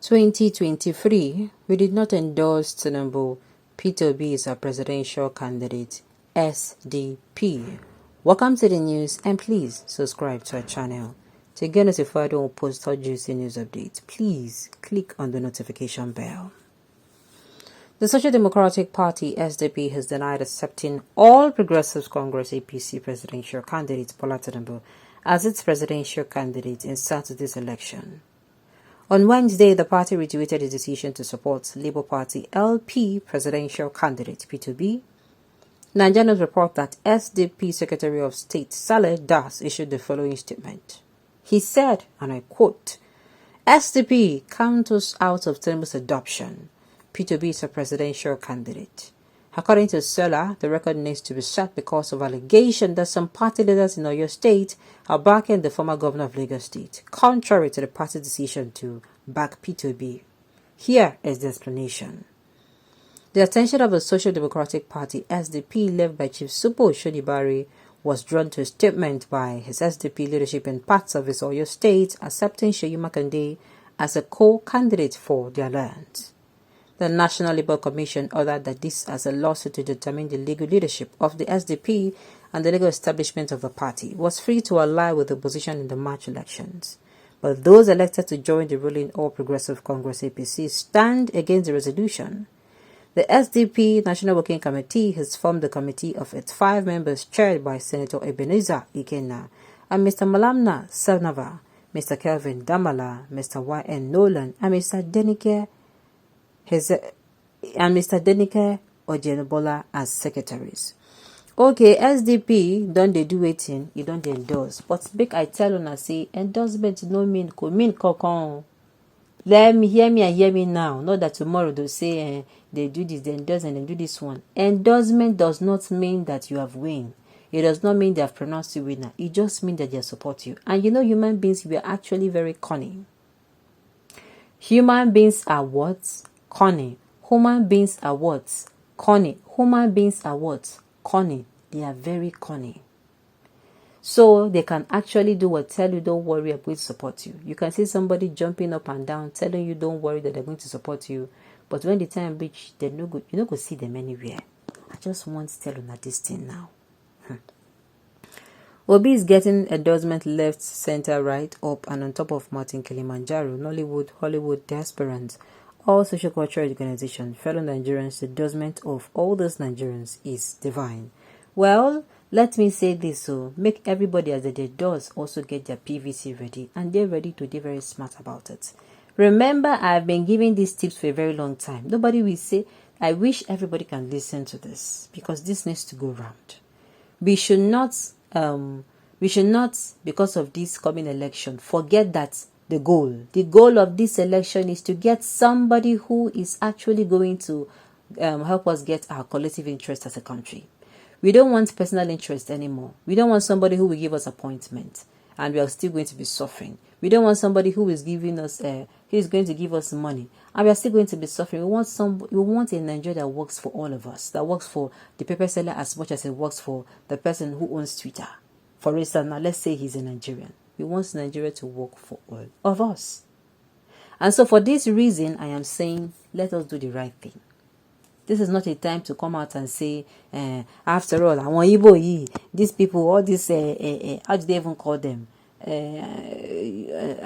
2023, we did not endorse Tinubu. P2B is our presidential candidate, SDP. Welcome to the news, and please subscribe to our channel. To get notified when we post our juicy news updates, please click on the notification bell. The Social Democratic Party, SDP, has denied accepting All Progressives Congress APC presidential candidate Bola Tinubu as its presidential candidate in Saturday's election. On Wednesday, the party reiterated its decision to support Labour Party LP presidential candidate P2B. Nigerians report that SDP Secretary of State Saleh Das issued the following statement. He said, and I quote, SDP count us out of Tinubu's adoption. P2B is a presidential candidate. According to Sela, the record needs to be set because of allegation that some party leaders in Oyo State are backing the former governor of Lagos State, contrary to the party's decision to back P2B. Here is the explanation. The attention of the Social Democratic Party SDP, led by Chief Supo Shodibari, was drawn to a statement by his SDP leadership in parts of his Oyo State accepting Seyi Makinde as a co-candidate for the alliance. The National Labour Commission ordered that this as a lawsuit to determine the legal leadership of the SDP and the legal establishment of the party was free to ally with the opposition in the March elections. But those elected to join the ruling All Progressive Congress APC stand against the resolution. The SDP National Working Committee has formed a committee of its 5 members chaired by Senator Ebenezer Ikenna and Mr. Malamna Sarnava, Mr. Kelvin Damala, Mr. Y.N. Nolan, and Mr. Denike Ojenobola as secretaries. Okay, SDP don't they do waiting, you don't endorse. But make I tell una say endorsement no mean kokon. Let me hear me now. Not that tomorrow they'll say they do this, they endorse and they do this one. Endorsement does not mean that you have win. It does not mean they have pronounced you winner. It just means that they support you. And you know, human beings, we are actually very cunning. Human beings are what? Cunning. Human beings are what? Cunning. Human beings are what? Cunning. They are very cunning. So they can actually do what? Tell you don't worry, I'm going to support you. You can see somebody jumping up and down telling you don't worry that they're going to support you. But when the time reach, they're no good. You're not going to see them anywhere. I just want to tell you that this thing now. Obi is getting endorsement left, center, right, up, and on top of Martin Kilimanjaro, Nollywood, Hollywood, diasporans, all social cultural organizations, fellow Nigerians, the endorsement of all those Nigerians is divine. Well, let me say this, so make everybody as they does also get their PVC ready, and they're ready to be very smart about it. Remember, I've been giving these tips for a very long time. Nobody will say, I wish everybody can listen to this, because this needs to go round. We should not, because of this coming election, forget that the goal of this election is to get somebody who is actually going to help us get our collective interest as a country. We don't want personal interest anymore. We don't want somebody who will give us appointment and we are still going to be suffering. We don't want somebody who is giving us, who is going to give us money and we are still going to be suffering. We want a Nigeria that works for all of us, that works for the paper seller as much as it works for the person who owns Twitter. For instance, now let's say he's a Nigerian. We want Nigeria to work for all of us. And so for this reason, I am saying, let us do the right thing. This is not a time to come out and say, after all, I want Igbo, these people, all this, how do they even call them?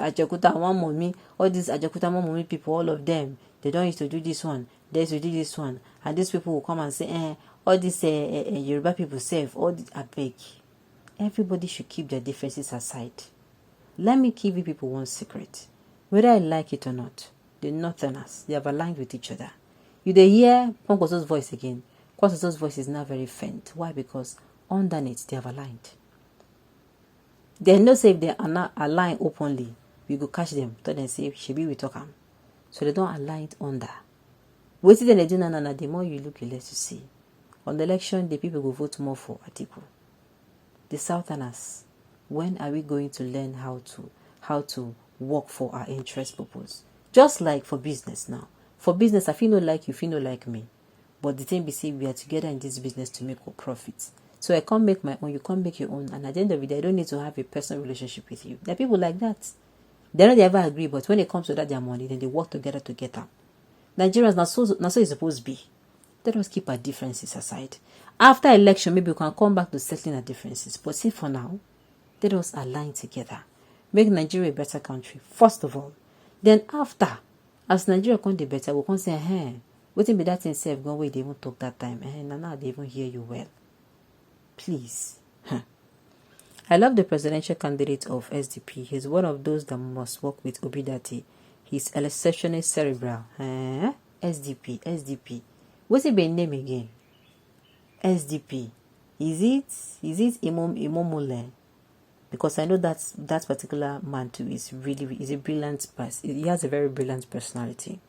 Ajakuta one mommy, all these Ajakuta one mommy people, all of them, they don't used to do this one, they used to do this one. And these people will come and say, all these Yoruba people save, all this, I beg. Everybody should keep their differences aside. Let me give you people one secret. Whether I like it or not, the Northerners, they have aligned with each other. You they hear Ponkoso's voice again. Ponkoso's voice is now very faint. Why? Because underneath they have aligned. They know say if they are not aligned openly, we go catch them. So they say, Shebi we talk am. So they don't align under. What is they do now? The more you look, you less to see. On the election, the people will vote more for Atiku. The Southerners, when are we going to learn how to work for our interest purpose? Just like for business now. For business, I feel no like you, feel no like me. But the thing be say we are together in this business to make our profits. So I can't make my own, you can't make your own. And at the end of the day, I don't need to have a personal relationship with you. There are people like that. They don't ever agree, but when it comes to that their money, then they work together to get them. Nigerians, not so it's supposed to be. Let us keep our differences aside. After election, maybe we can come back to settling our differences. But see, for now, let us align together. Make Nigeria a better country, first of all. Then after, as Nigeria can do better, we can say, hey, what be that in self gone where they even talk that time? Now they even hear you well. Please. I love the presidential candidate of SDP. He's one of those that must work with Obidati. He's exceptionally cerebral. SDP. What's it been name again? SDP. Is it Imomole? Because I know that particular man too is a brilliant person. He has a very brilliant personality.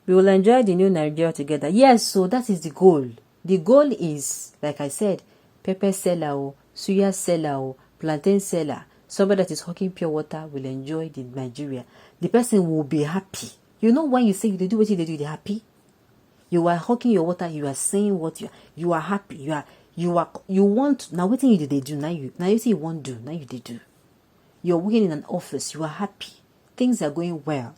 We will enjoy the new Nigeria together. Yes, so that is the goal. The goal is, like I said, pepper seller, suya seller, plantain seller. Somebody that is hawking pure water will enjoy the Nigeria. The person will be happy. You know when you say they do what they do, they're happy. You are hawking your water. You are saying what you are happy. You want now. What thing you they do now? You say you won't do now. You they do. You're working in an office. You are happy. Things are going well.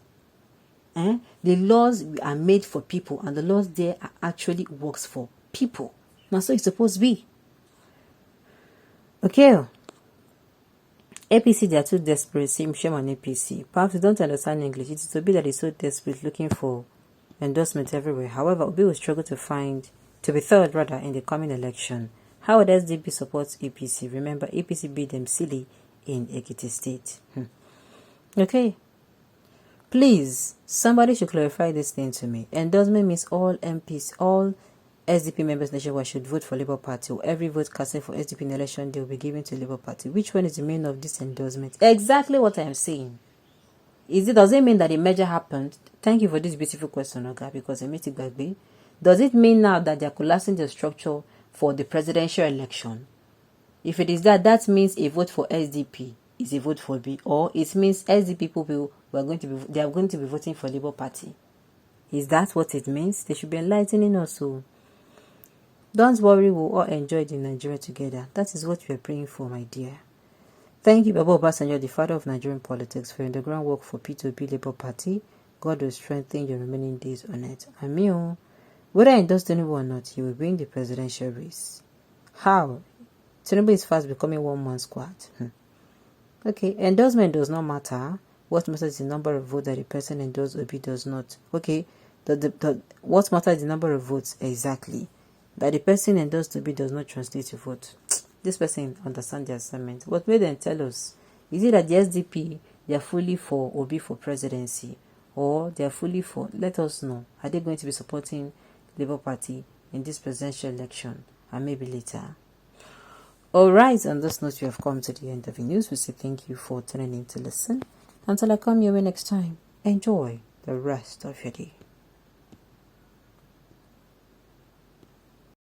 The laws are made for people, and the laws there are actually works for people. Now, so it's supposed to be. Okay. APC, they are too desperate. Same shame on APC. Perhaps you don't understand English. It is Obi that is so desperate, looking for endorsement everywhere. However, Obi will struggle to be third rather in the coming election. How would SDP support APC? Remember, APC beat them silly in Ekiti State. Okay. Please, somebody should clarify this thing to me. Endorsement means all MPs, all SDP members nationwide should vote for Labour Party. Every vote casting for SDP in election, they will be given to Labour Party. Which one is the meaning of this endorsement? Exactly what I am saying. Does it mean that the merger happened? Thank you for this beautiful question, Oga, because I made it back. Does it mean now that they are collapsing the structure for the presidential election? If it is that means a vote for SDP is a vote for B, or it means SDP people are going to be voting for Labour Party. Is that what it means? They should be enlightening us. So don't worry, we'll all enjoy the Nigeria together. That is what we are praying for, my dear. Thank you, Baba Obasanjo, the father of Nigerian politics, for the groundwork for P2B Labour Party. God will strengthen your remaining days on it. Amio. Whether I endorse Tinubu or not, he will win the presidential race. How? Tinubu is fast becoming one-man squad. Okay, endorsement does not matter. What matters is the number of votes that the person endorsed Obi does not. Okay, what matters is the number of votes exactly. That the person endorsed Obi does not translate to vote. This person understands the assignment. What made them tell us? Is it that the SDP, they are fully for Obi for presidency? Or they are fully for, let us know. Are they going to be supporting Labour Party in this presidential election? And maybe later. Alright, on this note, we have come to the end of the news. We say thank you for tuning in to listen. Until I come your way next time, enjoy the rest of your day.